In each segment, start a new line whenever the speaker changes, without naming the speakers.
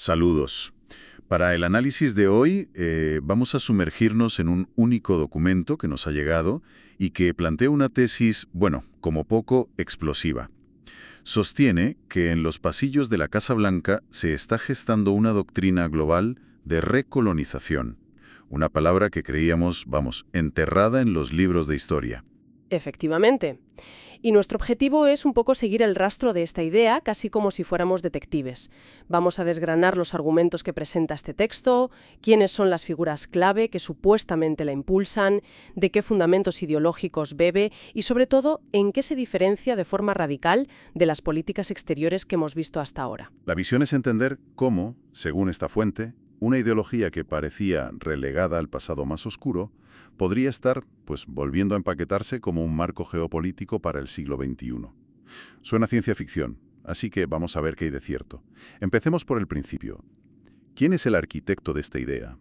Saludos. Para el análisis de hoy vamos a sumergirnos en un único documento que nos ha llegado y que plantea una tesis, bueno, como poco explosiva. Sostiene que en los pasillos de la Casa Blanca se está gestando una doctrina global de recolonización, una palabra que creíamos, enterrada en los libros de historia.
Efectivamente. Y nuestro objetivo es un poco seguir el rastro de esta idea, casi como si fuéramos detectives. Vamos a desgranar los argumentos que presenta este texto, quiénes son las figuras clave que supuestamente la impulsan, de qué fundamentos ideológicos bebe y, sobre todo, en qué se diferencia de forma radical de las políticas exteriores que hemos visto hasta ahora.
La visión es entender cómo, según esta fuente, una ideología que parecía relegada al pasado más oscuro podría estar, volviendo a empaquetarse como un marco geopolítico para el siglo XXI. Suena ciencia ficción, así que vamos a ver qué hay de cierto. Empecemos por el principio. ¿Quién es el arquitecto de esta idea?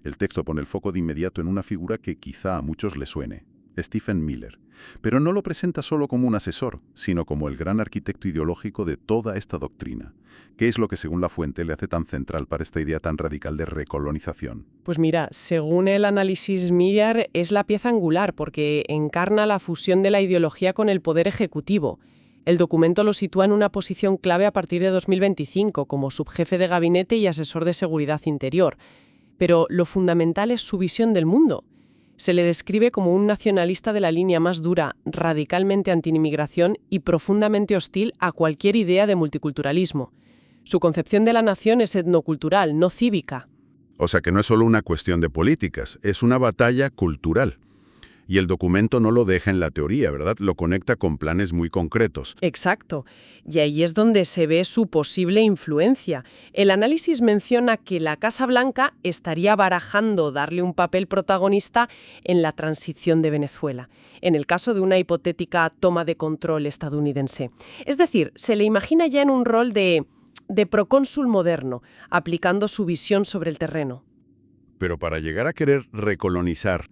El texto pone el foco de inmediato en una figura que quizá a muchos le suene, Stephen Miller. Pero no lo presenta solo como un asesor, sino como el gran arquitecto ideológico de toda esta doctrina. ¿Qué es lo que, según la fuente, le hace tan central para esta idea tan radical de recolonización?
Pues mira, según el análisis Miller, es la pieza angular porque encarna la fusión de la ideología con el poder ejecutivo. El documento lo sitúa en una posición clave a partir de 2025 como subjefe de gabinete y asesor de seguridad interior. Pero lo fundamental es su visión del mundo. Se le describe como un nacionalista de la línea más dura, radicalmente anti-inmigración y profundamente hostil a cualquier idea de multiculturalismo. Su concepción de la nación es etnocultural, no cívica.
O sea que no es solo una cuestión de políticas, es una batalla cultural. Y el documento no lo deja en la teoría, ¿verdad? Lo conecta con planes muy concretos.
Exacto. Y ahí es donde se ve su posible influencia. El análisis menciona que la Casa Blanca estaría barajando darle un papel protagonista en la transición de Venezuela, en el caso de una hipotética toma de control estadounidense. Es decir, se le imagina ya en un rol de procónsul moderno, aplicando su visión sobre el terreno.
Pero para llegar a querer recolonizar,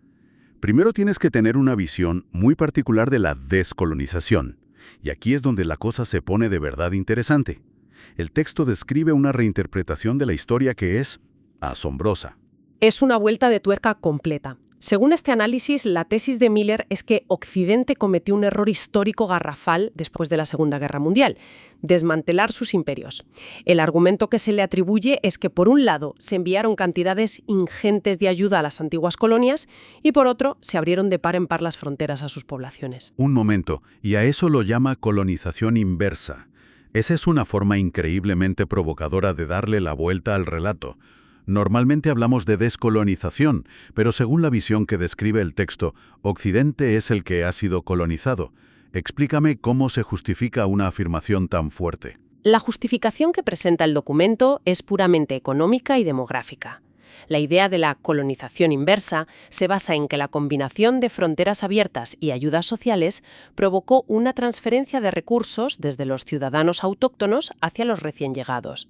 primero tienes que tener una visión muy particular de la descolonización. Y aquí es donde la cosa se pone de verdad interesante. El texto describe una reinterpretación de la historia que es asombrosa.
Es una vuelta de tuerca completa. Según este análisis, la tesis de Miller es que Occidente cometió un error histórico garrafal después de la Segunda Guerra Mundial: desmantelar sus imperios. El argumento que se le atribuye es que, por un lado, se enviaron cantidades ingentes de ayuda a las antiguas colonias y, por otro, se abrieron de par en par las fronteras a sus poblaciones.
Un momento, y a eso lo llama colonización inversa. Esa es una forma increíblemente provocadora de darle la vuelta al relato. Normalmente hablamos de descolonización, pero según la visión que describe el texto, Occidente es el que ha sido colonizado. Explícame cómo se justifica una afirmación tan fuerte.
La justificación que presenta el documento es puramente económica y demográfica. La idea de la colonización inversa se basa en que la combinación de fronteras abiertas y ayudas sociales provocó una transferencia de recursos desde los ciudadanos autóctonos hacia los recién llegados.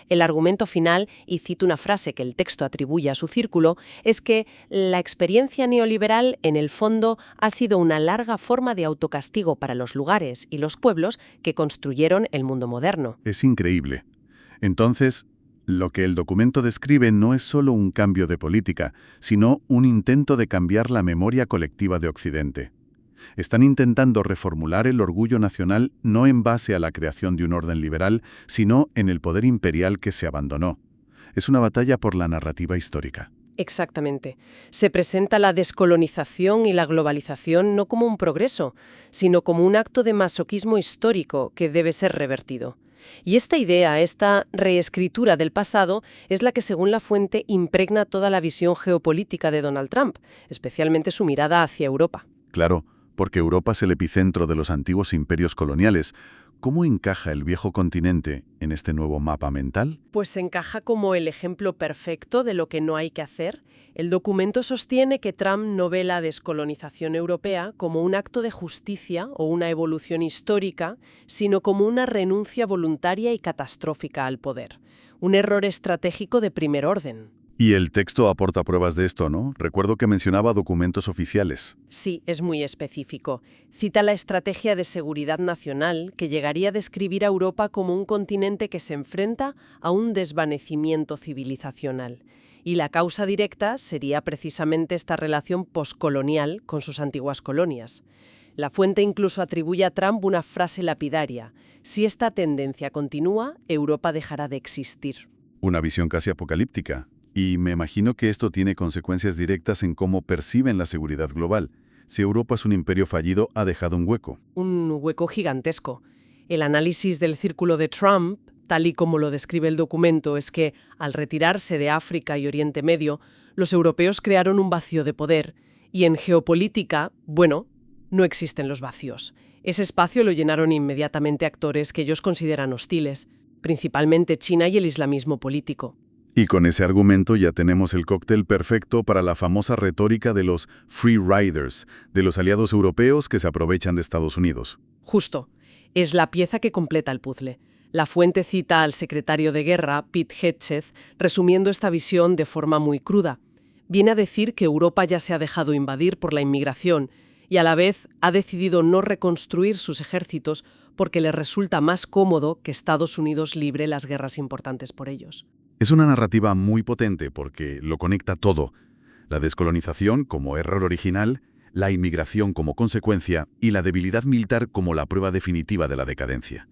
El argumento final, y cito una frase que el texto atribuye a su círculo, es que la experiencia neoliberal, en el fondo, ha sido una larga forma de autocastigo para los lugares y los pueblos que construyeron el mundo moderno.
Es increíble. Entonces, lo que el documento describe no es solo un cambio de política, sino un intento de cambiar la memoria colectiva de Occidente. Están intentando reformular el orgullo nacional no en base a la creación de un orden liberal, sino en el poder imperial que se abandonó. Es una batalla por la narrativa histórica.
Exactamente. Se presenta la descolonización y la globalización no como un progreso, sino como un acto de masoquismo histórico que debe ser revertido. Y esta idea, esta reescritura del pasado, es la que, según la fuente, impregna toda la visión geopolítica de Donald Trump, especialmente su mirada hacia Europa.
Claro, porque Europa es el epicentro de los antiguos imperios coloniales. ¿Cómo encaja el viejo continente en este nuevo mapa mental?
Pues encaja como el ejemplo perfecto de lo que no hay que hacer. El documento sostiene que Trump no ve la descolonización europea como un acto de justicia o una evolución histórica, sino como una renuncia voluntaria y catastrófica al poder. Un error estratégico de primer orden.
Y el texto aporta pruebas de esto, ¿no? Recuerdo que mencionaba documentos oficiales.
Sí, es muy específico. Cita la estrategia de seguridad nacional que llegaría a describir a Europa como un continente que se enfrenta a un desvanecimiento civilizacional. Y la causa directa sería precisamente esta relación poscolonial con sus antiguas colonias. La fuente incluso atribuye a Trump una frase lapidaria: si esta tendencia continúa, Europa dejará de existir.
Una visión casi apocalíptica. Y me imagino que esto tiene consecuencias directas en cómo perciben la seguridad global. Si Europa es un imperio fallido, ha dejado un hueco.
Un hueco gigantesco. El análisis del círculo de Trump, tal y como lo describe el documento, es que, al retirarse de África y Oriente Medio, los europeos crearon un vacío de poder. Y en geopolítica, bueno, no existen los vacíos. Ese espacio lo llenaron inmediatamente actores que ellos consideran hostiles, principalmente China y el islamismo político.
Y con ese argumento ya tenemos el cóctel perfecto para la famosa retórica de los free riders, de los aliados europeos que se aprovechan de Estados Unidos.
Justo. Es la pieza que completa el puzzle. La fuente cita al secretario de Guerra, Pete Hegseth, resumiendo esta visión de forma muy cruda. Viene a decir que Europa ya se ha dejado invadir por la inmigración y a la vez ha decidido no reconstruir sus ejércitos porque le resulta más cómodo que Estados Unidos libre las guerras importantes por ellos.
Es una narrativa muy potente porque lo conecta todo. La descolonización como error original, la inmigración como consecuencia y la debilidad militar como la prueba definitiva de la decadencia.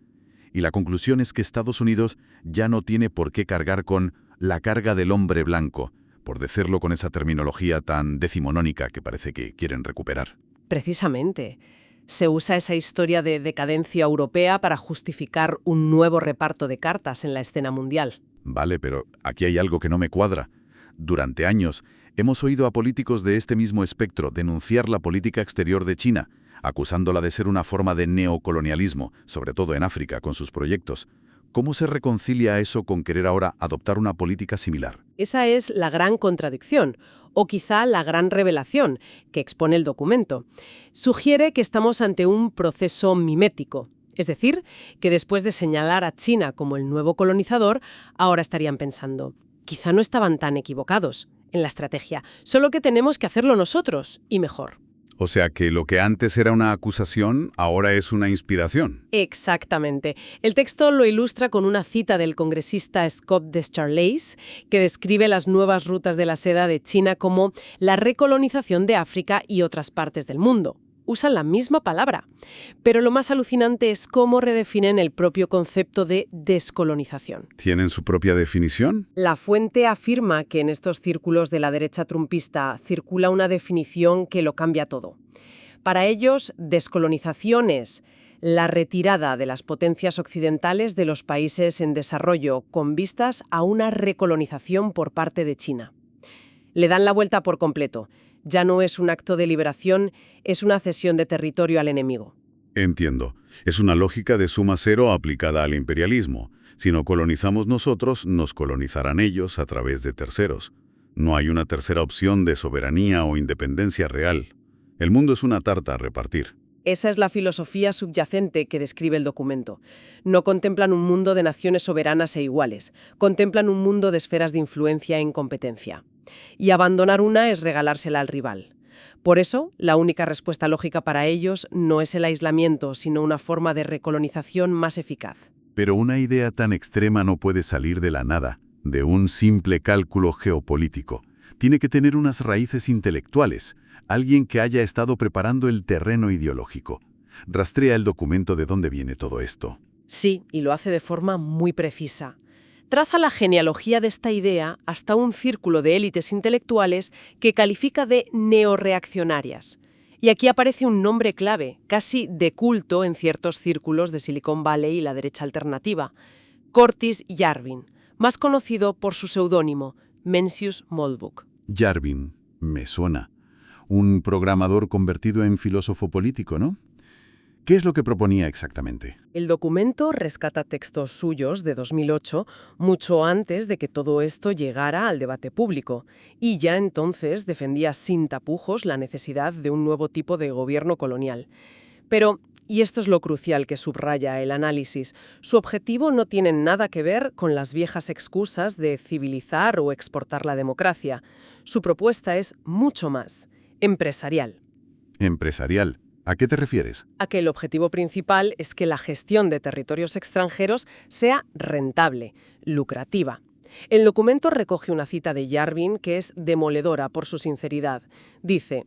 Y la conclusión es que Estados Unidos ya no tiene por qué cargar con la carga del hombre blanco, por decirlo con esa terminología tan decimonónica que parece que quieren recuperar.
Precisamente. Se usa esa historia de decadencia europea para justificar un nuevo reparto de cartas en la escena mundial.
Vale, pero aquí hay algo que no me cuadra. Durante años, hemos oído a políticos de este mismo espectro denunciar la política exterior de China, acusándola de ser una forma de neocolonialismo, sobre todo en África, con sus proyectos. ¿Cómo se reconcilia eso con querer ahora adoptar una política similar?
Esa es la gran contradicción, o quizá la gran revelación, que expone el documento. Sugiere que estamos ante un proceso mimético. Es decir, que después de señalar a China como el nuevo colonizador, ahora estarían pensando, quizá no estaban tan equivocados en la estrategia, solo que tenemos que hacerlo nosotros, y mejor.
O sea que lo que antes era una acusación, ahora es una inspiración.
Exactamente. El texto lo ilustra con una cita del congresista Scott Descharles, que describe las nuevas rutas de la seda de China como la recolonización de África y otras partes del mundo. Usan la misma palabra. Pero lo más alucinante es cómo redefinen el propio concepto de descolonización.
¿Tienen su propia definición?
La fuente afirma que en estos círculos de la derecha trumpista circula una definición que lo cambia todo. Para ellos, descolonización es la retirada de las potencias occidentales de los países en desarrollo con vistas a una recolonización por parte de China. Le dan la vuelta por completo. Ya no es un acto de liberación, es una cesión de territorio al enemigo.
Entiendo. Es una lógica de suma cero aplicada al imperialismo. Si no colonizamos nosotros, nos colonizarán ellos a través de terceros. No hay una tercera opción de soberanía o independencia real. El mundo es una tarta a repartir.
Esa es la filosofía subyacente que describe el documento. No contemplan un mundo de naciones soberanas e iguales, contemplan un mundo de esferas de influencia en competencia. Y abandonar una es regalársela al rival. Por eso, la única respuesta lógica para ellos no es el aislamiento, sino una forma de recolonización más eficaz.
Pero una idea tan extrema no puede salir de la nada, de un simple cálculo geopolítico. Tiene que tener unas raíces intelectuales, alguien que haya estado preparando el terreno ideológico. Rastrea el documento de dónde viene todo esto.
Sí, y lo hace de forma muy precisa. Traza la genealogía de esta idea hasta un círculo de élites intelectuales que califica de neorreaccionarias. Y aquí aparece un nombre clave, casi de culto en ciertos círculos de Silicon Valley y la derecha alternativa: Curtis Yarvin, más conocido por su seudónimo, Mencius Moldbug.
Yarvin, me suena. Un programador convertido en filósofo político, ¿no? ¿Qué es lo que proponía exactamente?
El documento rescata textos suyos de 2008, mucho antes de que todo esto llegara al debate público, y ya entonces defendía sin tapujos la necesidad de un nuevo tipo de gobierno colonial. Pero, Y esto es lo crucial que subraya el análisis. Su objetivo no tiene nada que ver con las viejas excusas de civilizar o exportar la democracia. Su propuesta es mucho más empresarial.
Empresarial. ¿A qué te refieres?
A que el objetivo principal es que la gestión de territorios extranjeros sea rentable, lucrativa. El documento recoge una cita de Yarvin que es demoledora por su sinceridad. Dice: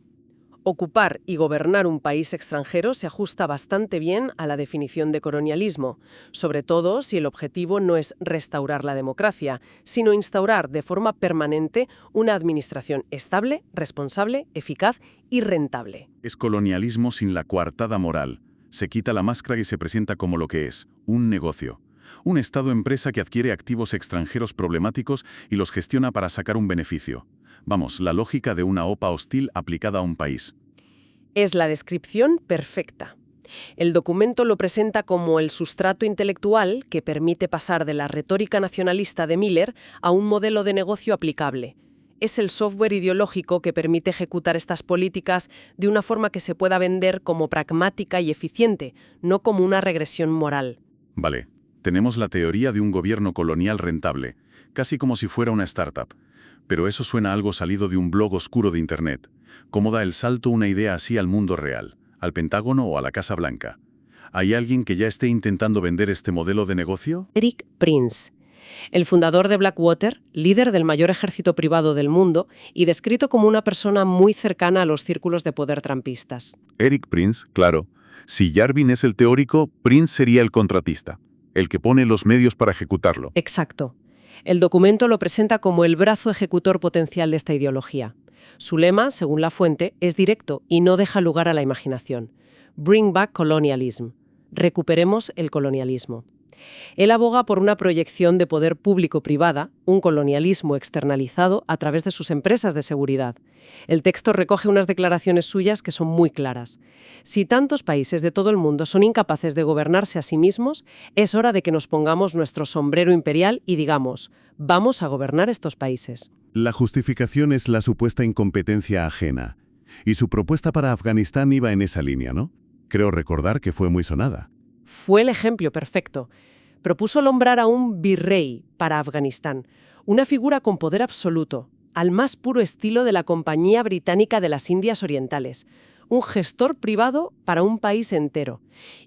ocupar y gobernar un país extranjero se ajusta bastante bien a la definición de colonialismo, sobre todo si el objetivo no es restaurar la democracia, sino instaurar de forma permanente una administración estable, responsable, eficaz y rentable.
Es colonialismo sin la coartada moral. Se quita la máscara y se presenta como lo que es, un negocio. Un Estado-empresa que adquiere activos extranjeros problemáticos y los gestiona para sacar un beneficio. Vamos, la lógica de una OPA hostil aplicada a un país.
Es la descripción perfecta. El documento lo presenta como el sustrato intelectual que permite pasar de la retórica nacionalista de Miller a un modelo de negocio aplicable. Es el software ideológico que permite ejecutar estas políticas de una forma que se pueda vender como pragmática y eficiente, no como una regresión moral.
Vale, tenemos la teoría de un gobierno colonial rentable, casi como si fuera una startup. Pero eso suena a algo salido de un blog oscuro de Internet. ¿Cómo da el salto una idea así al mundo real, al Pentágono o a la Casa Blanca? ¿Hay alguien que ya esté intentando vender este modelo de negocio?
Eric Prince, el fundador de Blackwater, líder del mayor ejército privado del mundo y descrito como una persona muy cercana a los círculos de poder trumpistas.
Eric Prince, claro. Si Yarvin es el teórico, Prince sería el contratista, el que pone los medios para ejecutarlo.
Exacto. El documento lo presenta como el brazo ejecutor potencial de esta ideología. Su lema, según la fuente, es directo y no deja lugar a la imaginación. Bring back colonialism. Recuperemos el colonialismo. Él aboga por una proyección de poder público-privada, un colonialismo externalizado a través de sus empresas de seguridad. El texto recoge unas declaraciones suyas que son muy claras. Si tantos países de todo el mundo son incapaces de gobernarse a sí mismos, es hora de que nos pongamos nuestro sombrero imperial y digamos, vamos a gobernar estos países.
La justificación es la supuesta incompetencia ajena. Y su propuesta para Afganistán iba en esa línea, ¿no? Creo recordar que fue muy sonada.
Fue el ejemplo perfecto. Propuso nombrar a un virrey para Afganistán, una figura con poder absoluto, al más puro estilo de la Compañía Británica de las Indias Orientales, un gestor privado para un país entero.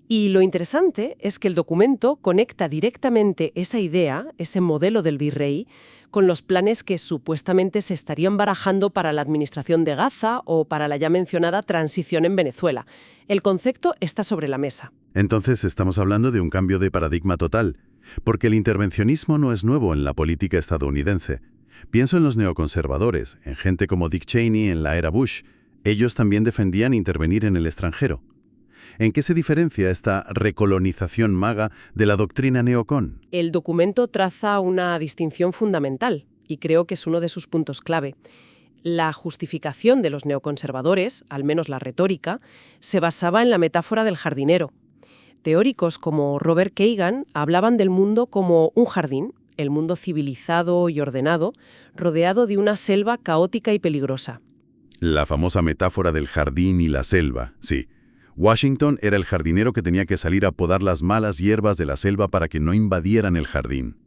Y lo interesante es que el documento conecta directamente esa idea, ese modelo del virrey, con los planes que supuestamente se estarían barajando para la administración de Gaza o para la ya mencionada transición en Venezuela. El concepto está sobre la mesa.
Entonces estamos hablando de un cambio de paradigma total, porque el intervencionismo no es nuevo en la política estadounidense. Pienso en los neoconservadores, en gente como Dick Cheney en la era Bush. Ellos también defendían intervenir en el extranjero. ¿En qué se diferencia esta recolonización maga de la doctrina neocon?
El documento traza una distinción fundamental, y creo que es uno de sus puntos clave. La justificación de los neoconservadores, al menos la retórica, se basaba en la metáfora del jardinero. Teóricos como Robert Kagan hablaban del mundo como un jardín, el mundo civilizado y ordenado, rodeado de una selva caótica y peligrosa.
La famosa metáfora del jardín y la selva, sí. Washington era el jardinero que tenía que salir a podar las malas hierbas de la selva para que no invadieran el jardín.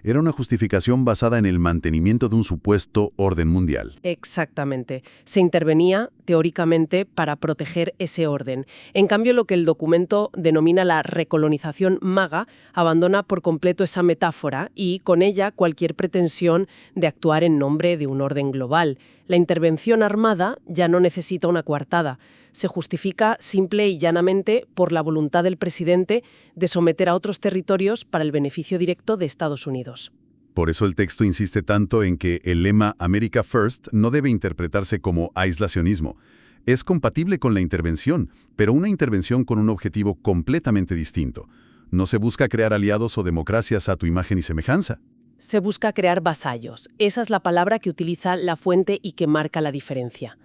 Era una justificación basada en el mantenimiento de un supuesto orden mundial.
Exactamente. Se intervenía, teóricamente, para proteger ese orden. En cambio, lo que el documento denomina la recolonización maga abandona por completo esa metáfora y, con ella, cualquier pretensión de actuar en nombre de un orden global. La intervención armada ya no necesita una coartada. Se justifica simple y llanamente por la voluntad del presidente de someter a otros territorios para el beneficio directo de Estados Unidos.
Por eso el texto insiste tanto en que el lema America First no debe interpretarse como aislacionismo. Es compatible con la intervención, pero una intervención con un objetivo completamente distinto. No se busca crear aliados o democracias a tu imagen y semejanza.
Se busca crear vasallos. Esa es la palabra que utiliza la fuente y que marca la diferencia.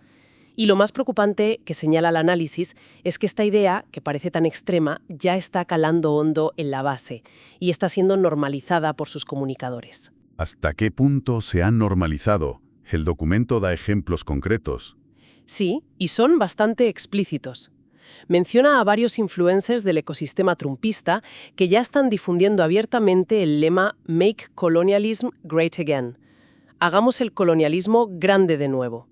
Y lo más preocupante que señala el análisis es que esta idea, que parece tan extrema, ya está calando hondo en la base y está siendo normalizada por sus comunicadores.
¿Hasta qué punto se ha normalizado? El documento da ejemplos concretos.
Sí, y son bastante explícitos. Menciona a varios influencers del ecosistema trumpista que ya están difundiendo abiertamente el lema Make Colonialism Great Again. Hagamos el colonialismo grande de nuevo.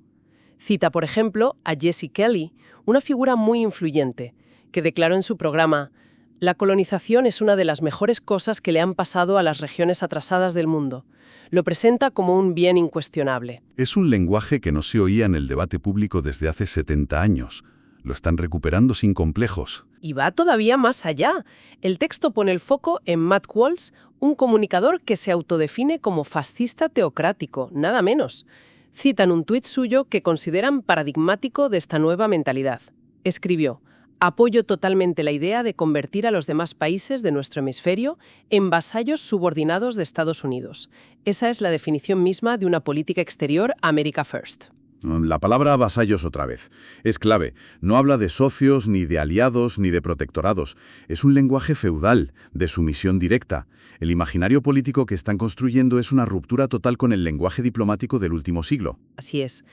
Cita, por ejemplo, a Jesse Kelly, una figura muy influyente, que declaró en su programa: «La colonización es una de las mejores cosas que le han pasado a las regiones atrasadas del mundo. Lo presenta como un bien incuestionable».
Es un lenguaje que no se oía en el debate público desde hace 70 años. Lo están recuperando sin complejos.
Y va todavía más allá. El texto pone el foco en Matt Waltz, un comunicador que se autodefine como fascista teocrático, nada menos. Citan un tuit suyo que consideran paradigmático de esta nueva mentalidad. Escribió: «Apoyo totalmente la idea de convertir a los demás países de nuestro hemisferio en vasallos subordinados de Estados Unidos. Esa es la definición misma de una política exterior America First».
La palabra vasallos otra vez. Es clave. No habla de socios, ni de aliados, ni de protectorados. Es un lenguaje feudal, de sumisión directa. El imaginario político que están construyendo es una ruptura total con el lenguaje diplomático del último siglo.
Así es.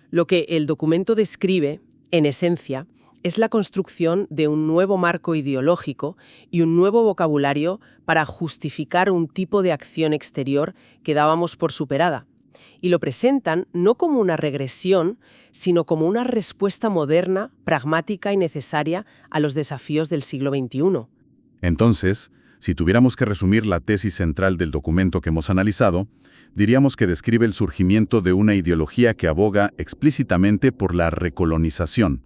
Lo que el documento describe, en esencia, es la construcción de un nuevo marco ideológico y un nuevo vocabulario para justificar un tipo de acción exterior que dábamos por superada. Y lo presentan no como una regresión, sino como una respuesta moderna, pragmática y necesaria a los desafíos del siglo XXI.
Entonces, si tuviéramos que resumir la tesis central del documento que hemos analizado, diríamos que describe el surgimiento de una ideología que aboga explícitamente por la recolonización,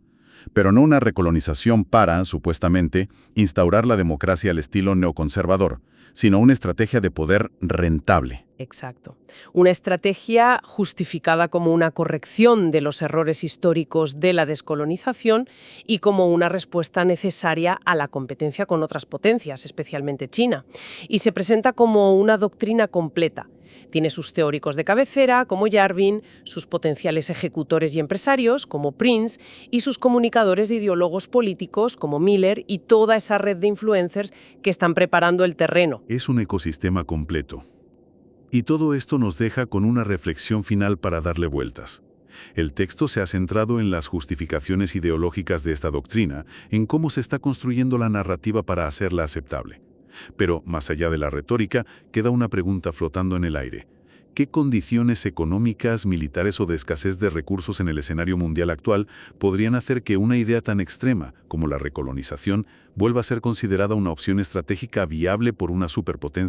pero no una recolonización para, supuestamente, instaurar la democracia al estilo neoconservador, sino una estrategia de poder rentable.
Exacto. Una estrategia justificada como una corrección de los errores históricos de la descolonización y como una respuesta necesaria a la competencia con otras potencias, especialmente China. Y se presenta como una doctrina completa. Tiene sus teóricos de cabecera, como Yarvin, sus potenciales ejecutores y empresarios, como Prince, y sus comunicadores e ideólogos políticos, como Miller, y toda esa red de influencers que están preparando el terreno.
Es un ecosistema completo. Y todo esto nos deja con una reflexión final para darle vueltas. El texto se ha centrado en las justificaciones ideológicas de esta doctrina, en cómo se está construyendo la narrativa para hacerla aceptable. Pero, más allá de la retórica, queda una pregunta flotando en el aire. ¿Qué condiciones económicas, militares o de escasez de recursos en el escenario mundial actual podrían hacer que una idea tan extrema como la recolonización vuelva a ser considerada una opción estratégica viable por una superpotencia?